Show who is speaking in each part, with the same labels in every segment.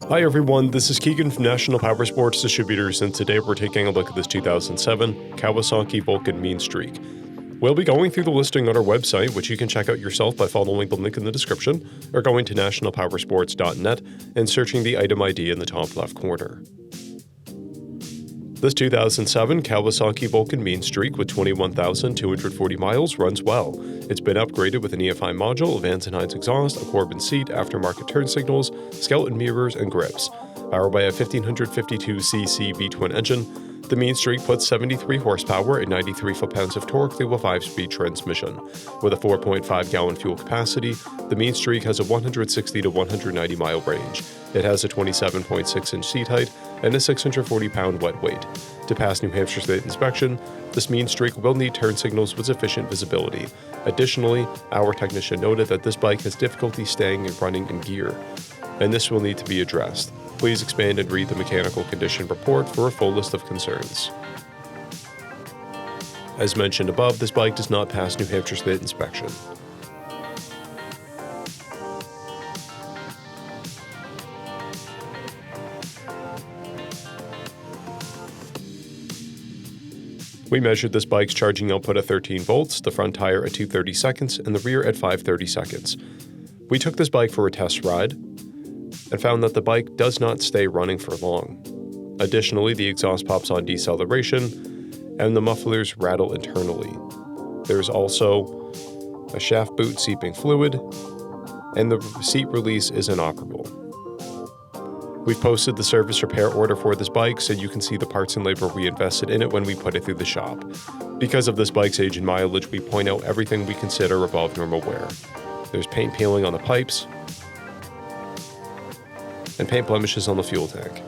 Speaker 1: Hi everyone, this is Keegan from National Powersports Distributors, and today we're taking a look at this 2007 Kawasaki VULCAN Mean Streak. We'll be going through the listing on our website, which you can check out yourself by following the link in the description, or going to nationalpowersports.net and searching the item ID in the top left corner. This 2007 Kawasaki VULCAN Mean Streak with 21,240 miles runs well. It's been upgraded with an EFI module, a Vans & Hines exhaust, a Corbin seat, aftermarket turn signals, skeleton mirrors, and grips. Powered by a 1552cc V-twin engine, the Mean Streak puts 73 horsepower and 93 foot-pounds of torque through a 5-speed transmission. With a 4.5-gallon fuel capacity, the Mean Streak has a 160 to 190 mile range. It has a 27.6-inch seat height and a 640-pound wet weight. To pass New Hampshire State inspection, this Mean Streak will need turn signals with sufficient visibility. Additionally, our technician noted that this bike has difficulty staying and running in gear, and this will need to be addressed. Please expand and read the mechanical condition report for a full list of concerns. As mentioned above, this bike does not pass New Hampshire State inspection. We measured this bike's charging output at 13 volts, the front tire at 230 seconds, and the rear at 530 seconds. We took this bike for a test ride and found that the bike does not stay running for long. Additionally, the exhaust pops on deceleration, and the mufflers rattle internally. There's also a shaft boot seeping fluid, and the seat release is inoperable. We've posted the service repair order for this bike so you can see the parts and labor we invested in it when we put it through the shop. Because of this bike's age and mileage, we point out everything we consider above normal wear. There's paint peeling on the pipes, and paint blemishes on the fuel tank.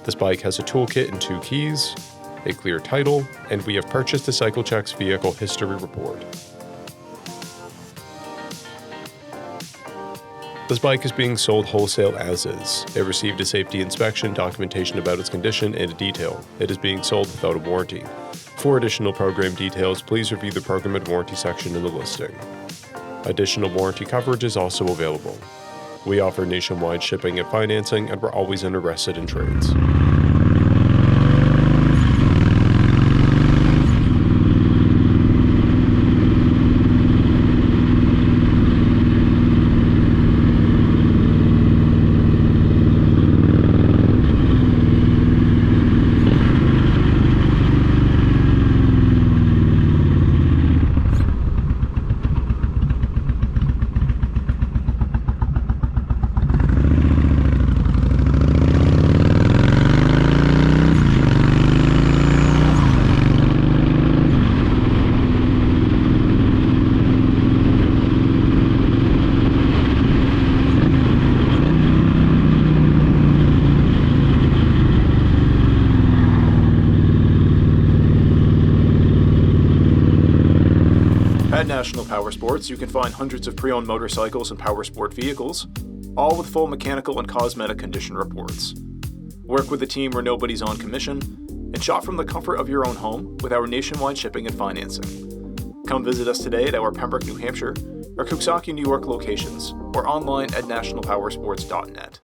Speaker 1: This bike has a toolkit and 2 keys, a clear title, and we have purchased a CycleCheck's vehicle history report. This bike is being sold wholesale as is. It received a safety inspection, documentation about its condition, and a detail. It is being sold without a warranty. For additional program details, please review the program and warranty section in the listing. Additional warranty coverage is also available. We offer nationwide shipping and financing, and we're always interested in trades.
Speaker 2: At National Powersports, you can find hundreds of pre-owned motorcycles and powersport vehicles, all with full mechanical and cosmetic condition reports. Work with a team where nobody's on commission, and shop from the comfort of your own home with our nationwide shipping and financing. Come visit us today at our Pembroke, New Hampshire, or KAWASAKI, New York locations, or online at nationalpowersports.net.